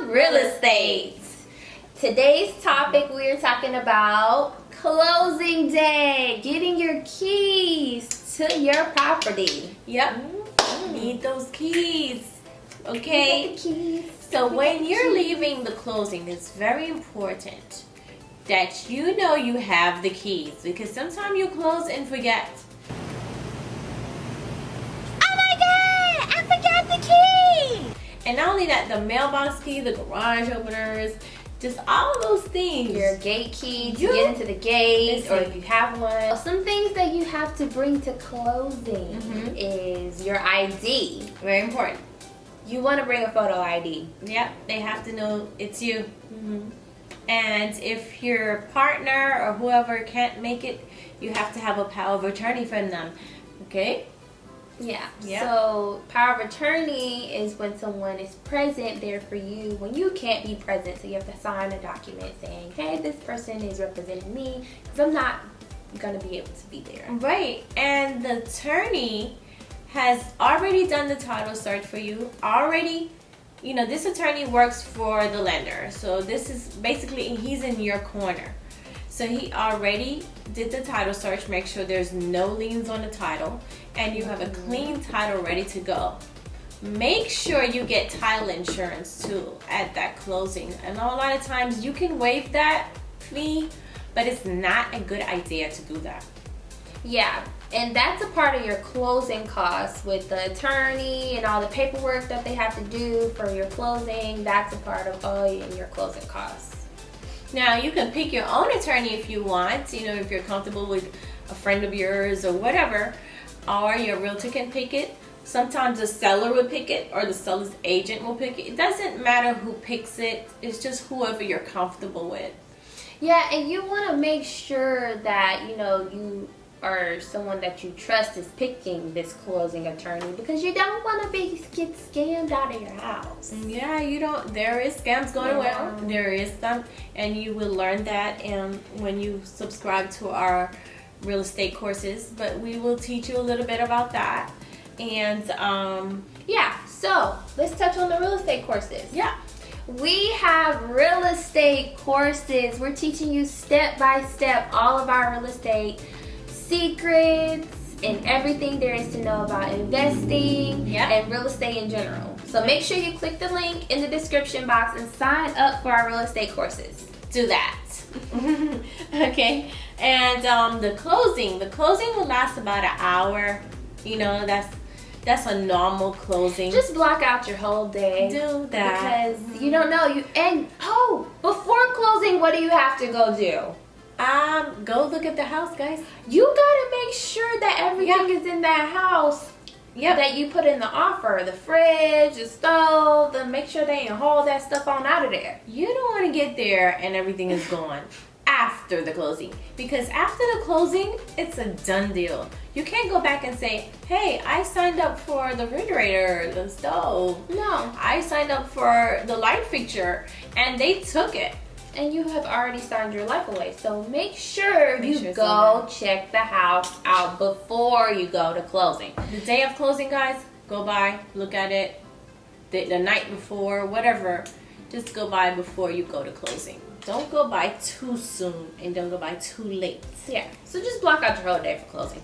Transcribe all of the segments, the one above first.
real estate. Today's topic, we're talking about closing day, getting your keys to your property. Yep. Need those keys. Okay. Get the keys. So when you're leaving the closing, it's very important that you know you have the keys, because sometimes you close and forget. Oh my God, I forgot the key. And not only that, the mailbox key, the garage openers, just all those things. Your gate key to get into the gate, or Listen. if you have one. Some things that you have to bring to closing is your ID. Very important. You want to bring a photo ID. Yep, they have to know it's you. And if your partner or whoever can't make it, you have to have a power of attorney from them. Okay? Yeah. Yep. So power of attorney is when someone is present there for you when you can't be present. So you have to sign a document saying, hey, this person is representing me because I'm not going to be able to be there. Right. And the attorney has already done the title search for you. Already, this attorney works for the lender. So this is basically, he's in your corner. So he already did the title search, make sure there's no liens on the title, and you have a clean title ready to go. Make sure you get title insurance too at that closing. I know a lot of times you can waive that fee, but it's not a good idea to do that. Yeah, and that's a part of your closing costs with the attorney and all the paperwork that they have to do for your closing. That's a part of all your closing costs. Now, you can pick your own attorney if you want, if you're comfortable with a friend of yours or whatever, or your realtor can pick it. Sometimes the seller will pick it or the seller's agent will pick it. It doesn't matter who picks it. It's just whoever you're comfortable with. Yeah, and you want to make sure that, you or someone that you trust is picking this closing attorney, because you don't want to get scammed out of your house. Yeah, there is scams going around. There is some, and you will learn that when you subscribe to our real estate courses, but we will teach you a little bit about that. And so let's touch on the real estate courses. Yeah. We have real estate courses. We're teaching you step by step all of our real estate secrets and everything there is to know about investing and real estate in general. So make sure you click the link in the description box and sign up for our real estate courses. Do that. Okay. And the closing will last about an hour. That's a normal closing. Just block out your whole day. Do that. Because you don't know. Before closing, what do you have to go do? Go look at the house, guys. You gotta make sure that everything is in that house that you put in the offer. The fridge, the stove, make sure they ain't haul that stuff on out of there. You don't want to get there and everything is gone after the closing. Because after the closing, it's a done deal. You can't go back and say, hey, I signed up for the refrigerator, the stove. No. I signed up for the light fixture, and they took it. And you have already signed your life away. So make sure you go check the house out before you go to closing. The day of closing, guys, go by, look at it. The night before, whatever. Just go by before you go to closing. Don't go by too soon and don't go by too late. Yeah, so just block out your whole day for closing.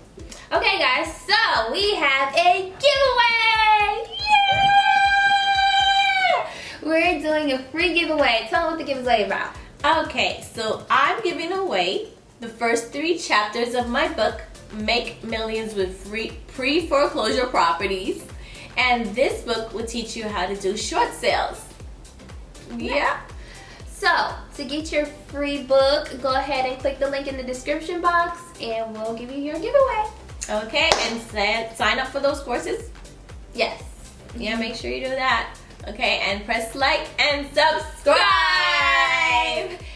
Okay, guys, so we have a giveaway! Yeah! We're doing a free giveaway. Tell them what the giveaway is about. Okay, so I'm giving away the first 3 chapters of my book, Make Millions with Pre-Foreclosure Properties. And this book will teach you how to do short sales. Yeah. So, to get your free book, go ahead and click the link in the description box and we'll give you your giveaway. Okay, and sign up for those courses. Yes. Yeah, make sure you do that. Okay, and press like and subscribe.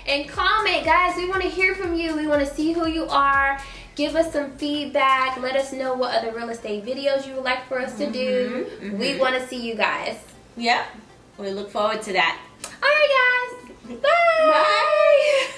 And comment, guys. We want to hear from you. We want to see who you are. Give us some feedback. Let us know what other real estate videos you would like for us to do. We want to see you guys. Yep. We look forward to that. All right, guys. Bye. Bye.